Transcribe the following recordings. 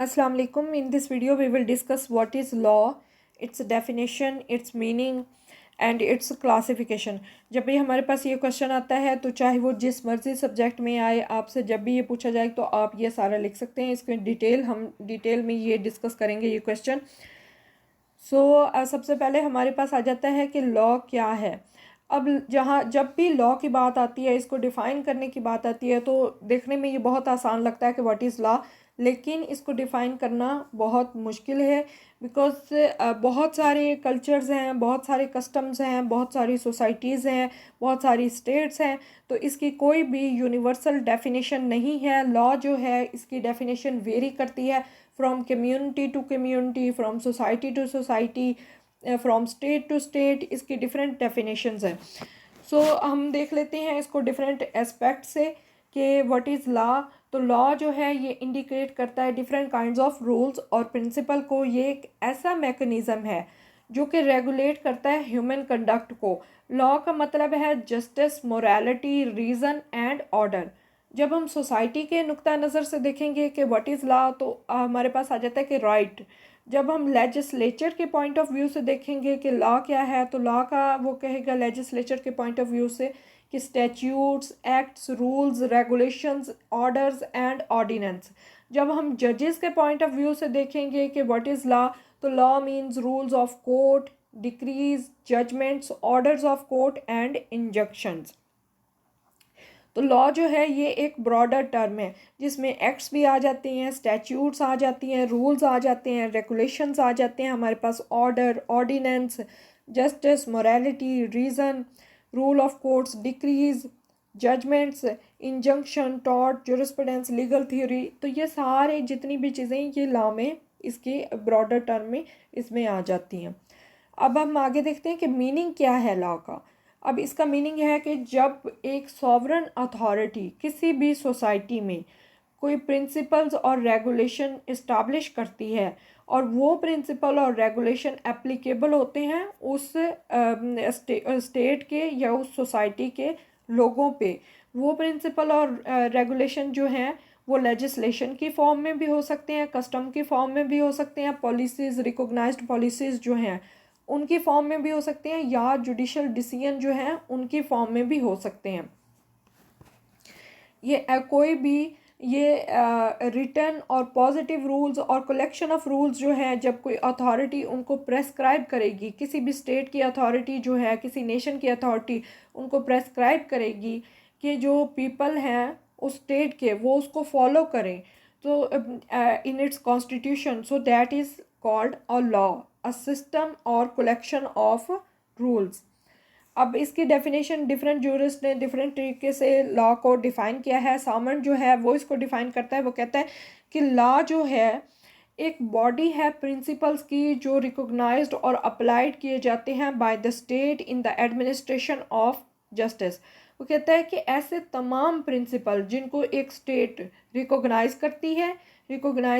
Assalamu alaikum. In this video we will discuss what is law, its definition, its meaning and it's classification. जब भी हमारे पास ये question आता है तो चाहे वो जिस मर्जी सब्जेक्ट में आए, आपसे जब भी ये पूछा जाए तो आप ये सारा लिख सकते हैं। इसको हम डिटेल में ये डिस्कस करेंगे ये क्वेश्चन। सबसे पहले हमारे पास आ जाता है कि लॉ क्या है। अब जब भी लॉ की बात आती है, इसको डिफ़ाइन करने की बात आती है, तो देखने में ये बहुत आसान लगता है कि व्हाट इज़ लॉ, लेकिन इसको डिफ़ाइन करना बहुत मुश्किल है। बिकॉज बहुत सारे कल्चर्स हैं, बहुत सारे कस्टम्स हैं, बहुत सारी सोसाइटीज़ हैं, बहुत सारी स्टेट्स हैं, तो इसकी कोई भी यूनिवर्सल डेफिनेशन नहीं है। लॉ जो है इसकी डेफिनेशन वेरी करती है from community to community, from society to society, from state to state. इसकी डिफरेंट डेफिनेशंस हैं। हम देख लेते हैं इसको डिफरेंट एस्पेक्ट से कि व्हाट इज़ लॉ। तो लॉ जो है ये इंडिकेट करता है डिफरेंट काइंड्स ऑफ रूल्स और प्रिंसिपल को। ये एक ऐसा मैकेनिज़्म है जो कि रेगुलेट करता है ह्यूमन कंडक्ट को। लॉ का मतलब है justice, morality, reason and order. जब हम सोसाइटी के नुक्ता नज़र से देखेंगे कि व्हाट इज़ लॉ, तो हमारे पास आ जाता है कि राइट। जब हम लेजिस्लेचर के पॉइंट ऑफ व्यू से देखेंगे कि लॉ क्या है, तो लॉ का वो कहेगा लेजिस्लेचर के पॉइंट ऑफ व्यू से कि statutes, acts, rules, regulations, orders and ordinance. जब हम जजेस के पॉइंट ऑफ व्यू से देखेंगे कि व्हाट इज़ लॉ, तो law means rules of court, decrees, judgments, orders of court and injunctions. तो लॉ जो है ये एक ब्रॉडर टर्म है जिसमें एक्ट्स भी आ जाते हैं, स्टैट्यूट्स आ जाती हैं, रूल्स आ जाते हैं, रेगुलेशंस आ जाते हैं, हमारे पास order, ordinance, justice, morality, reason, rule of courts, decrees, judgments, injunction, tort, jurisprudence, legal theory. तो ये सारे जितनी भी चीज़ें ये लॉ में इसके ब्रॉडर टर्म में इसमें आ जाती हैं। अब हम आगे देखते हैं कि मीनिंग क्या है लॉ का। अब इसका मीनिंग है कि जब एक सॉवरन अथॉरिटी किसी भी सोसाइटी में कोई प्रिंसिपल्स और रेगुलेशन इस्टाब्लिश करती है और वो प्रिंसिपल और रेगुलेशन एप्लीकेबल होते हैं उस स्टेट के या उस सोसाइटी के लोगों पे। वो प्रिंसिपल और रेगुलेशन जो हैं वो लेजिस्लेशन की फॉर्म में भी हो सकते हैं, कस्टम की फॉर्म में भी हो सकते हैं, पॉलिसीज़, रिकॉग्नाइज्ड पॉलिसीज़ जो हैं उनकी फॉर्म में भी हो सकते हैं, या जुडिशल डिसीजन जो हैं उनकी फॉर्म में भी हो सकते हैं। ये कोई भी ये रिटर्न और पॉजिटिव रूल्स और कलेक्शन ऑफ रूल्स जो है, जब कोई अथॉरिटी उनको प्रेस्क्राइब करेगी, किसी भी स्टेट की अथॉरिटी जो है, किसी नेशन की अथॉरिटी उनको प्रेस्क्राइब करेगी कि जो पीपल हैं उस स्टेट के वो उसको फॉलो करें, तो in its constitution, so that is called a law, a system और कलेक्शन ऑफ रूल्स। अब इसकी डेफिनेशन डिफरेंट जूरिस्ट ने डिफरेंट तरीके से लॉ को डिफ़ाइन किया है। सामन जो है वो इसको डिफ़ाइन करता है, वो कहता है कि लॉ जो है एक बॉडी है प्रिंसिपल्स की जो रिकॉग्नाइज्ड और अप्लाइड किए जाते हैं by the state in the administration of justice. वो कहता है कि ऐसे तमाम प्रिंसिपल जिनको एक स्टेट रिकॉग्नाइज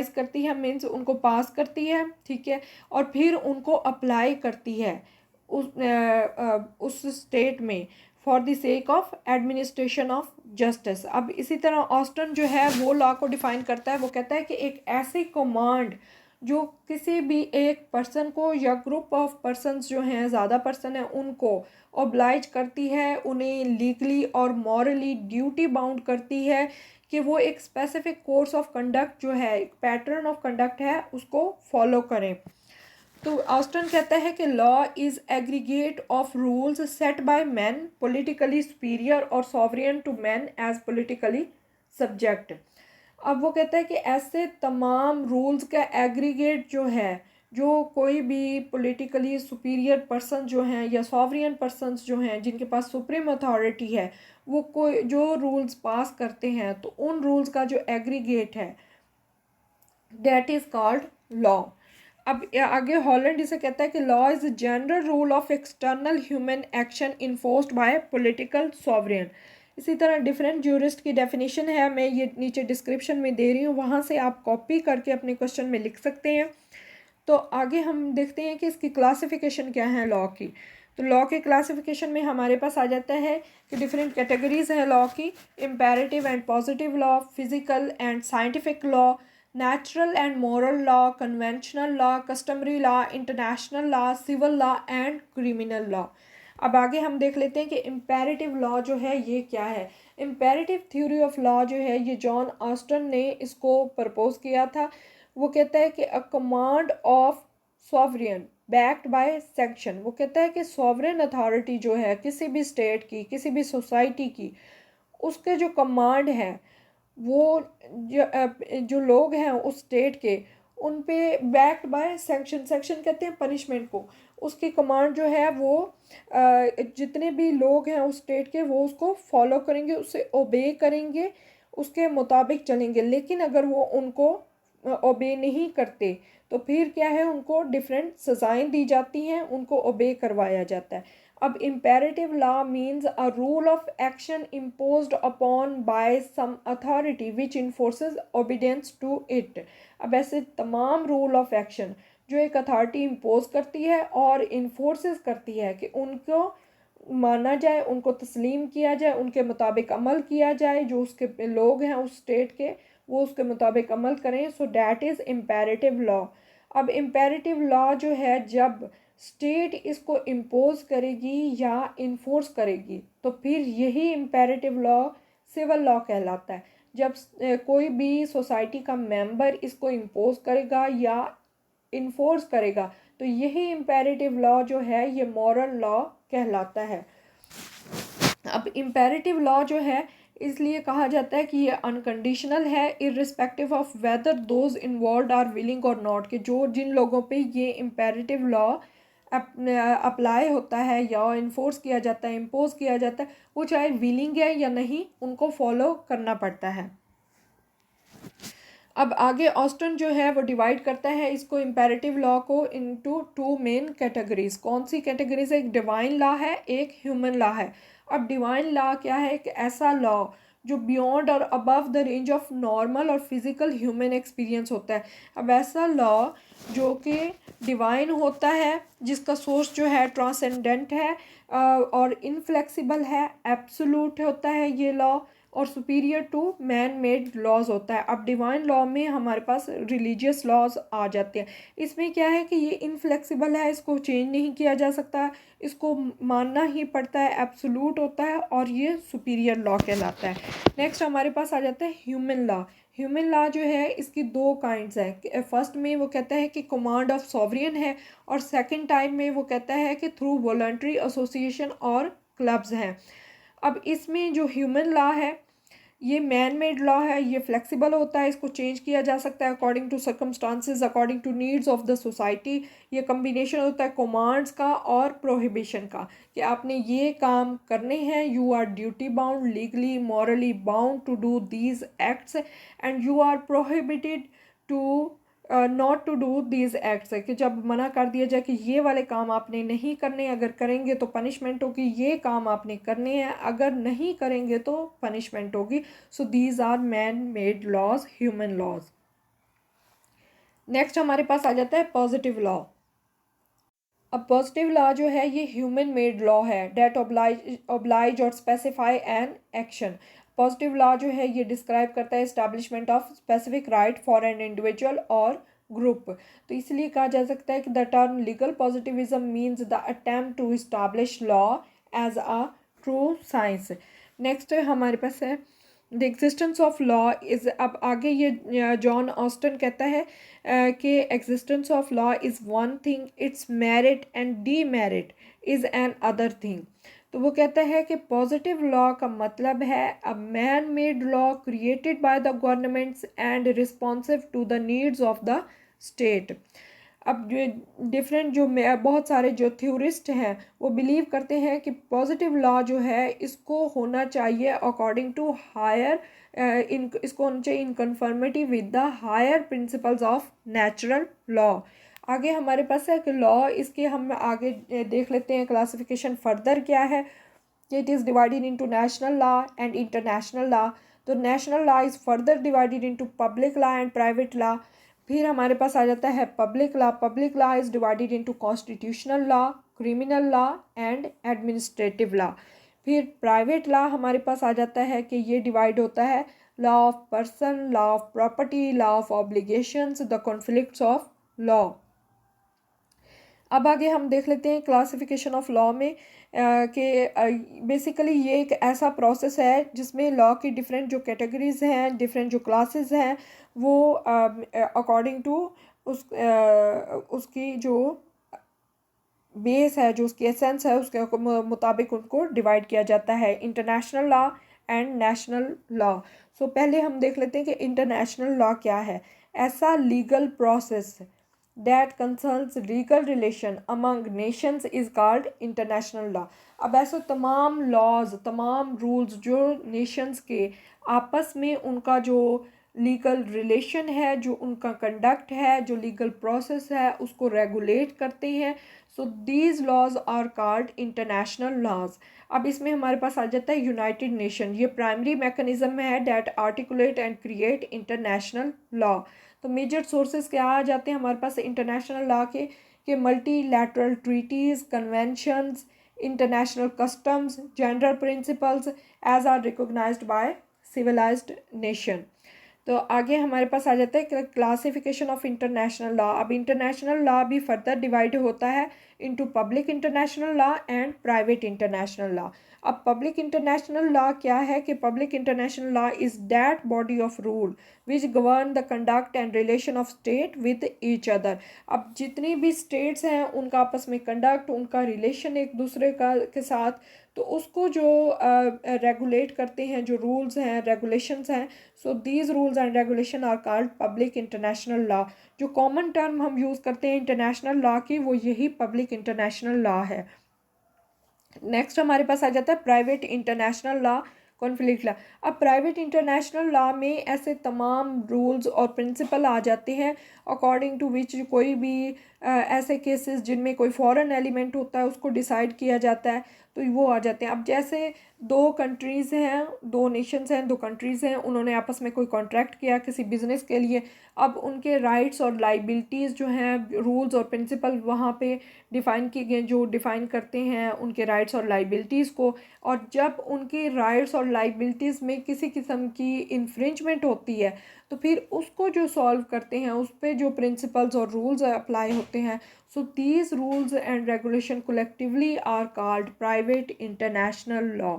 करती है मीन्स उनको पास करती है, ठीक है, और फिर उनको अप्लाई करती है उस स्टेट में for the sake of administration of justice. अब इसी तरह ऑस्टन जो है वो लॉ को डिफ़ाइन करता है। वो कहता है कि एक ऐसी कमांड जो किसी भी एक पर्सन को या ग्रुप ऑफ पर्सन्स जो हैं, ज़्यादा पर्सन हैं, उनको ओब्लाइज करती है, उन्हें लीगली और मॉरली ड्यूटी बाउंड करती है कि वो एक स्पेसिफिक कोर्स ऑफ कंडक्ट जो है, एक पैटर्न ऑफ कंडक्ट है, उसको फॉलो करें। तो ऑस्टन कहता है कि law is aggregate of rules set by man politically superior और sovereign to man as politically subject. अब वो कहता है कि ऐसे तमाम रूल्स का एग्रीगेट जो है, जो कोई भी पॉलिटिकली सुपीरियर पर्सन जो हैं या सॉवरियन पर्सन्स जो हैं जिनके पास सुप्रीम अथॉरिटी है, वो कोई जो रूल्स पास करते हैं, तो उन रूल्स का जो एग्रीगेट है दैट इज़ कॉल्ड लॉ। अब आगे हॉलैंड इसे कहता है कि law is general rule of external human action enforced bye political sovereign. इसी तरह डिफरेंट जूरिस्ट की डेफिनेशन है, मैं ये नीचे डिस्क्रिप्शन में दे रही हूँ, वहाँ से आप कॉपी करके अपने क्वेश्चन में लिख सकते हैं। तो आगे हम देखते हैं कि इसकी क्लासिफिकेशन क्या है लॉ की। तो लॉ के क्लासिफिकेशन में हमारे पास आ जाता है कि डिफरेंट कैटेगरीज हैं लॉ की: imperative and positive law, physical and scientific law, natural and moral law, conventional law, customary law, international law, civil law and criminal law. अब आगे हम देख लेते हैं कि इम्पेरेटिव लॉ जो है ये क्या है। इम्पेरेटिव थ्योरी ऑफ लॉ जो है ये जॉन ऑस्टन ने इसको प्रपोज किया था। वो कहता है कि a command of sovereign backed by section. वो कहता है कि सॉवरेन अथॉरिटी जो है किसी भी स्टेट की, किसी भी सोसाइटी की, उसके जो कमांड है वो जो लोग हैं उस स्टेट के, उन पे बैक्ड बाय सेक्शन, सेक्शन कहते हैं पनिशमेंट को। उसकी कमांड जो है वो जितने भी लोग हैं उस स्टेट के वो उसको फॉलो करेंगे, उसे ओबे करेंगे, उसके मुताबिक चलेंगे। लेकिन अगर वो उनको ओबे नहीं करते तो फिर क्या है, उनको डिफरेंट सज़ाएं दी जाती हैं, उनको ओबे करवाया जाता है। अब imperative law means a rule of action imposed upon by some authority which enforces obedience to it. अब ऐसे तमाम रूल ऑफ एक्शन जो एक अथॉरिटी इम्पोज करती है और इन्फोर्सेस करती है कि उनको माना जाए, उनको तस्लीम किया जाए, उनके मुताबिक अमल किया जाए, जो उसके लोग हैं उस स्टेट के वो उसके मुताबिक अमल करें। So that is imperative law. अब इम्पेरेटिव लॉ जो है जब स्टेट इसको इम्पोज करेगी या इन्फोर्स करेगी तो फिर यही इम्पेरेटिव लॉ सिविल लॉ कहलाता है। जब कोई भी सोसाइटी का मेंबर इसको इम्पोज करेगा या इन्फोर्स करेगा तो यही इम्पेरेटिव लॉ जो है ये मॉरल लॉ कहलाता है। अब इम्पेरेटिव लॉ जो है इसलिए कहा जाता है कि ये अनकंडीशनल है, irrespective of whether those involved are willing और नॉट, कि जो जिन लोगों पे ये इम्पेरेटिव लॉ अप्लाई होता है या इन्फोर्स किया जाता है, इम्पोज किया जाता है, वो चाहे विलिंग है या नहीं, उनको फॉलो करना पड़ता है। अब आगे ऑस्टन जो है वो डिवाइड करता है इसको इम्पेरेटिव लॉ को इनटू टू मेन कैटेगरीज। कौन सी कैटेगरीज है? एक डिवाइन लॉ है, एक ह्यूमन लॉ है। अब डिवाइन लॉ क्या है? एक ऐसा लॉ जो बियॉन्ड और above the range of normal और फिजिकल ह्यूमन एक्सपीरियंस होता है। अब ऐसा लॉ जो कि डिवाइन होता है, जिसका सोर्स जो है ट्रांसेंडेंट है और इनफ्लेक्सिबल है, एब्सोल्यूट होता है ये लॉ, और superior to man made laws होता है। अब डिवाइन लॉ में हमारे पास रिलीजियस लॉज आ जाते हैं। इसमें क्या है कि ये इनफ्लेक्सिबल है, इसको चेंज नहीं किया जा सकता, इसको मानना ही पड़ता है, एब्सोल्यूट होता है और ये सुपीरियर लॉ कहलाता है। नेक्स्ट हमारे पास आ जाता है ह्यूमन लॉ। ह्यूमन लॉ जो है इसकी दो काइंड्स है। फर्स्ट में वो कहता है कि कमांड ऑफ सॉवरियन है, और सेकंड टाइम में वो कहता है कि थ्रू वॉलंटरी एसोसिएशन और क्लब्स हैं। अब इसमें जो ह्यूमन लॉ है ये मैन मेड लॉ है, ये फ्लेक्सिबल होता है, इसको चेंज किया जा सकता है according to circumstances, according to needs of the society. ये कम्बिनेशन होता है कमांड्स का और प्रोहिबिशन का, कि आपने ये काम करने हैं, you are duty bound, legally morally bound to do these acts, and you are prohibited to not to do these acts, कि जब मना कर दिया जाए कि ये वाले काम आपने नहीं करने, अगर करेंगे तो पनिशमेंट होगी, ये काम आपने करने हैं, अगर नहीं करेंगे तो पनिशमेंट होगी। So these are man made laws, human laws. Next हमारे पास आ जाता है पॉजिटिव लॉ। अब पॉजिटिव लॉ जो है ये ह्यूमन मेड लॉ है, डेट ऑब्लाइज और specify an action. Positive law जो है ये डिस्क्राइब करता है establishment of specific right for an individual और ग्रुप। तो इसलिए कहा जा सकता है कि the term legal positivism means the attempt to establish law as a true science. Next हमारे पास है the existence of law is. अब आगे ये जॉन ऑस्टन कहता है कि existence of law is one thing, its merit and demerit is another thing. तो वो कहता है कि पॉजिटिव लॉ का मतलब है a man made law created by the governments and responsive to the needs of the state. अब जो डिफरेंट जो बहुत सारे जो थ्योरिस्ट हैं वो बिलीव करते हैं कि पॉजिटिव लॉ जो है इसको होना चाहिए अकॉर्डिंग टू हायर इसको होना चाहिए in conformity with the higher principles of natural law. आगे हमारे पास है कि लॉ, इसके हम आगे देख लेते हैं क्लासिफिकेशन फर्दर क्या है। It is divided into national law and international law. तो national law is further divided into public law and private law. फिर हमारे पास आ जाता है public law. Public law is divided into constitutional law, criminal law and administrative law. फिर private law हमारे पास आ जाता है कि ये डिवाइड होता है law of person, law of property, law of obligations, the conflicts of law. अब आगे हम देख लेते हैं क्लासिफिकेशन ऑफ लॉ में कि बेसिकली ये एक ऐसा प्रोसेस है जिसमें लॉ की डिफरेंट जो कैटेगरीज हैं, डिफरेंट जो क्लासेस हैं, वो अकॉर्डिंग टू उसकी जो बेस है, जो उसकी एसेंस है, उसके मुताबिक उनको डिवाइड किया जाता है, international law and national law. So पहले हम देख लेते हैं कि इंटरनेशनल लॉ क्या है। ऐसा legal process that concerns legal relation among nations is called international law। अब ऐसे तमाम लॉज, तमाम रूल्स जो नेशंस के आपस में उनका जो लीगल रिलेशन है, जो उनका कंडक्ट है, जो लीगल प्रोसेस है, उसको रेगुलेट करते हैं। So these laws are called international laws. अब इसमें हमारे पास आ जाता है यूनाइटेड नेशन, ये प्राइमरी मैकेनिज्म है that articulate and create international law. तो मेजर सोर्सेज क्या आ जाते हैं हमारे पास इंटरनेशनल लॉ के multilateral treaties, conventions, international customs, gender principles as are recognised by civilised nation. तो आगे हमारे पास आ जाता है क्लासिफिकेशन ऑफ इंटरनेशनल लॉ। अब इंटरनेशनल लॉ भी फर्दर डिवाइड होता है into public international law and private international law. अब पब्लिक इंटरनेशनल लॉ क्या है कि public international law is that body of rule which govern the conduct and relation of state with each other. अब जितनी भी states हैं उनका आपस में कंडक्ट, उनका रिलेशन एक दूसरे का के साथ, तो उसको जो रेगुलेट करते हैं, जो रूल्स हैं, रेगुलेशंस हैं, so these rules and regulation are called public international law. जो कॉमन टर्म हम यूज़ करते हैं इंटरनेशनल लॉ की, वो यही पब्लिक इंटरनेशनल लॉ है। नेक्स्ट हमारे पास आ जाता है private international law, conflict law. अब प्राइवेट इंटरनेशनल लॉ में ऐसे तमाम रूल्स और प्रिंसिपल आ जाते हैं अकॉर्डिंग टू विच कोई भी ऐसे केसेस जिनमें कोई फॉरेन एलिमेंट होता है उसको डिसाइड किया जाता है, तो वो आ जाते हैं। अब जैसे दो कंट्रीज़ हैं, दो नेशंस हैं, दो कंट्रीज़ हैं, उन्होंने आपस में कोई कॉन्ट्रैक्ट किया किसी बिजनेस के लिए। अब उनके राइट्स और लाइबिलिटीज़ जो हैं, रूल्स और प्रिंसिपल वहाँ पे डिफ़ाइन किए गए, जो डिफ़ाइन करते हैं उनके राइट्स और लाइबिलिटीज़ को। और जब उनकी राइट्स और लाइबिलिटीज़ में किसी किस्म की इन्फ्रिंजमेंट होती है, तो फिर उसको जो सॉल्व करते हैं, उस पर जो प्रिंसिपल्स और रूल्स अप्लाई होते हैं, so these rules and regulation collectively are called private international law.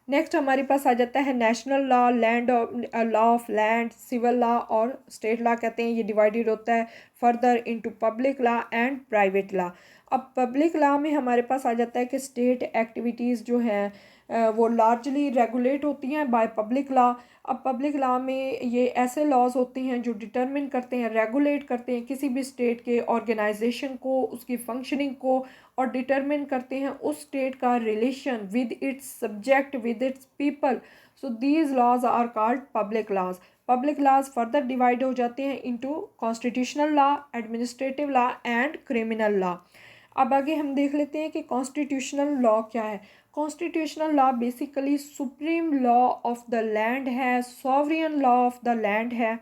Next हमारे पास आ जाता है national law, law of land, civil law और स्टेट लॉ कहते हैं। ये डिवाइडेड होता है further into public law and private law. अब पब्लिक लॉ में हमारे पास आ जाता है कि स्टेट एक्टिविटीज़ जो हैं वो लार्जली रेगुलेट होती हैं बाय पब्लिक लॉ। अब पब्लिक लॉ में ये ऐसे लॉज होते हैं जो डिटरमिन करते हैं, रेगुलेट करते हैं किसी भी स्टेट के ऑर्गेनाइजेशन को, उसकी फंक्शनिंग को, और डिटरमिन करते हैं उस स्टेट का relation with its subject, with its people. So these laws are called public laws. Public laws further divide हो जाते हैं into constitutional law, administrative law and criminal law. अब आगे हम देख लेते हैं कि कॉन्स्टिट्यूशनल लॉ क्या है। Constitutional law basically supreme law of the land है, सॉवरियन लॉ ऑफ द लैंड है।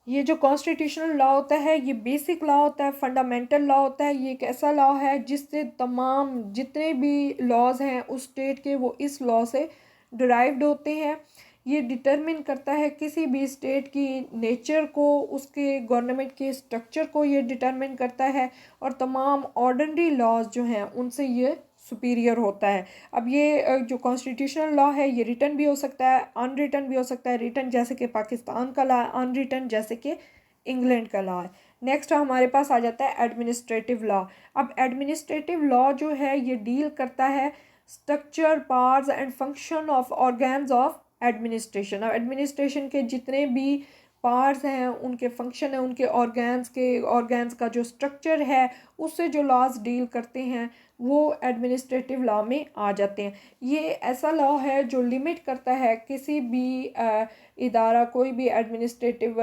ये जो कॉन्स्टिट्यूशनल लॉ होता है ये बेसिक लॉ होता है, फंडामेंटल लॉ होता है। ये एक ऐसा लॉ है जिससे तमाम जितने भी लॉज हैं उस स्टेट के, वो इस लॉ से डिराइव्ड होते हैं। ये डिटरमिन करता है किसी भी स्टेट की नेचर को, उसके गवर्नमेंट के स्ट्रक्चर को ये डिटरमिन करता है, और तमाम ऑर्डिनरी लॉज जो हैं उनसे ये सुपीरियर होता है। अब ये जो कॉन्स्टिट्यूशनल लॉ है ये रिटन भी हो सकता है, अनरिटन भी हो सकता है। रिटन जैसे कि पाकिस्तान का लॉ, अनरिटन जैसे कि इंग्लैंड का लॉ है। नेक्स्ट हमारे पास आ जाता है एडमिनिस्ट्रेटिव लॉ। अब एडमिनिस्ट्रेटिव लॉ जो है ये डील करता है structure, powers and function of organs of administration. अब एडमिनिस्ट्रेशन के जितने भी पार्ट्स हैं, उनके फंक्शन है, उनके ऑर्गन्स का जो स्ट्रक्चर है, उससे जो लॉज डील करते हैं वो एडमिनिस्ट्रेटिव लॉ में आ जाते हैं। ये ऐसा लॉ है जो लिमिट करता है किसी भी इदारा, कोई भी एडमिनिस्ट्रेटिव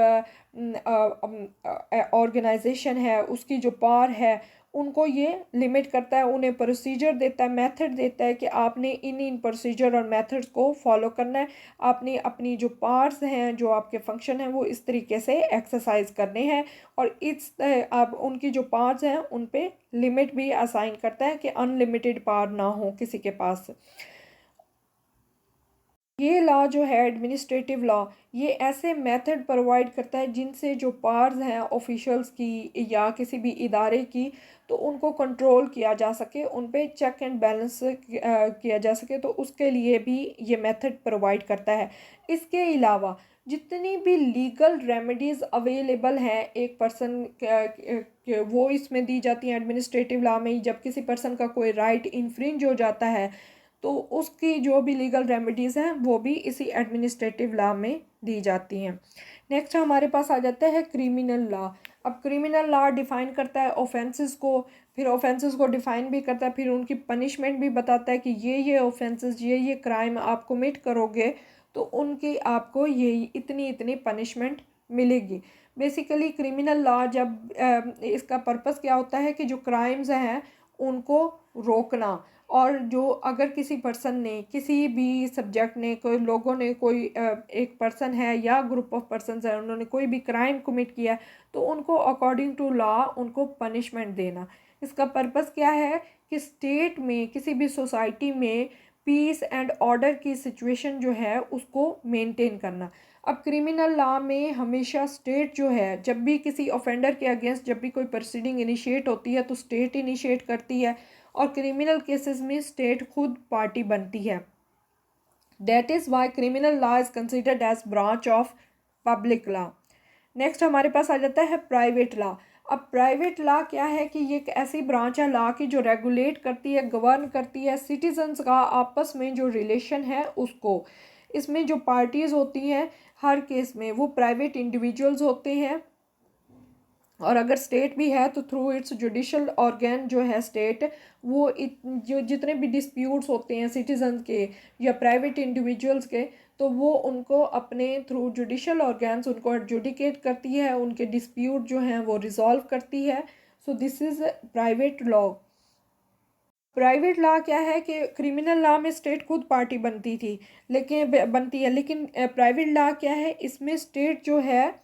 ऑर्गेनाइजेशन है, उसकी जो पावर है उनको ये लिमिट करता है, उन्हें प्रोसीजर देता है, मेथड देता है कि आपने इन प्रोसीजर और मेथड्स को फॉलो करना है। आपने अपनी जो पार्ट्स हैं, जो आपके फंक्शन हैं, वो इस तरीके से एक्सरसाइज करने हैं, और आप उनकी जो पार्ट्स हैं उन पे लिमिट भी असाइन करता है कि अनलिमिटेड पावर ना हो किसी के पास। ये लॉ जो है एडमिनिस्ट्रेटिव लॉ, ये ऐसे मेथड प्रोवाइड करता है जिनसे जो पावर्स हैं ऑफिशियल्स की या किसी भी इदारे की, तो उनको कंट्रोल किया जा सके, उन पे चेक एंड बैलेंस किया जा सके, तो उसके लिए भी ये मेथड प्रोवाइड करता है। इसके अलावा जितनी भी लीगल रेमेडीज़ अवेलेबल हैं एक पर्सन वो इसमें दी जाती हैं एडमिनिस्ट्रेटिव लॉ में। जब किसी पर्सन का कोई राइट इन्फ्रिंज हो जाता है तो उसकी जो भी लीगल रेमेडीज़ हैं वो भी इसी एडमिनिस्ट्रेटिव लॉ में दी जाती हैं। नेक्स्ट हमारे पास आ जाता है क्रिमिनल लॉ। अब क्रिमिनल लॉ डिफ़ाइन करता है ऑफेंसेस को, फिर ऑफेंसेस को डिफ़ाइन भी करता है, फिर उनकी पनिशमेंट भी बताता है कि ये ऑफेंसेस, ये क्राइम आप कमिट करोगे तो उनकी आपको ये इतनी इतनी पनिशमेंट मिलेगी। बेसिकली क्रिमिनल लॉ जब इसका पर्पस क्या होता है कि जो क्राइम्स हैं उनको रोकना, और जो अगर किसी पर्सन ने, किसी भी सब्जेक्ट ने, कोई लोगों ने, कोई एक पर्सन है या ग्रुप ऑफ पर्सन्स है, उन्होंने कोई भी क्राइम कमिट किया है तो उनको अकॉर्डिंग टू लॉ उनको पनिशमेंट देना। इसका पर्पस क्या है कि स्टेट में, किसी भी सोसाइटी में पीस एंड ऑर्डर की सिचुएशन जो है उसको मेंटेन करना। अब क्रिमिनल लॉ में हमेशा स्टेट जो है, जब भी किसी ऑफेंडर के अगेंस्ट जब भी कोई प्रोसीडिंग इनिशिएट होती है तो स्टेट इनिशिएट करती है, और क्रिमिनल केसेस में स्टेट खुद पार्टी बनती है। That is why criminal law is considered as branch of public law. Next हमारे पास आ जाता है प्राइवेट लॉ। अब प्राइवेट लॉ क्या है कि ये एक ऐसी ब्रांच है लॉ की जो रेगुलेट करती है, गवर्न करती है सिटीजन्स का आपस में जो रिलेशन है उसको। इसमें जो पार्टीज़ होती हैं हर केस में वो प्राइवेट इंडिविजुअल्स होते हैं, और अगर स्टेट भी है तो थ्रू इट्स जुडिशल ऑर्गन जो है स्टेट, वो जो जितने भी डिस्प्यूट्स होते हैं सिटीजन के या प्राइवेट इंडिविजुअल्स के, तो वो उनको अपने थ्रू जुडिशल ऑर्गन्स उनको एडजुडिकेट करती है, उनके डिस्प्यूट जो हैं वो रिजॉल्व करती है। So this is private law. Private law क्या है कि क्रिमिनल लॉ में स्टेट खुद पार्टी बनती थी, लेकिन बनती है, लेकिन प्राइवेट लॉ क्या है, इसमें स्टेट जो है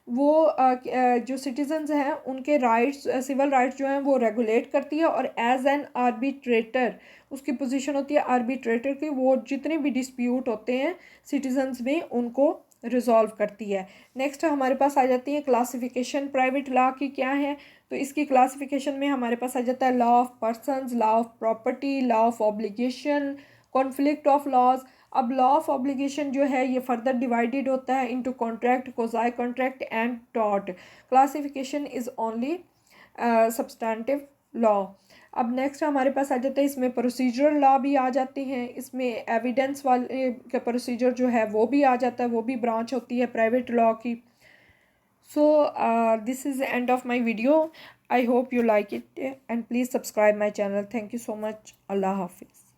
वो जो सिटीजन्स हैं उनके राइट्स, सिविल राइट्स जो हैं वो रेगुलेट करती है, और एज एन आर्बिट्रेटर उसकी पोजीशन होती है आर्बिट्रेटर की। वो जितने भी डिस्प्यूट होते हैं सिटीजन्स में उनको रिजॉल्व करती है। नेक्स्ट हमारे पास आ जाती है क्लासिफिकेशन प्राइवेट लॉ की क्या है। तो इसकी क्लासिफिकेशन में हमारे पास आ जाता है law of persons, law of property, law of obligation, conflict of laws. अब लॉ ऑफ ऑब्लिगेशन जो है ये फर्दर डिवाइडेड होता है into contract, quasi contract and tort. Classification is only substantive law. अब नेक्स्ट हमारे पास आ जाता है इसमें प्रोसीजरल लॉ भी आ जाते हैं, इसमें एविडेंस वाले का प्रोसीजर जो है वो भी आ जाता है, वो भी ब्रांच होती है प्राइवेट लॉ की। So this is the end of my video. I hope you like it and please subscribe my channel. Thank you so much. Allah Hafiz.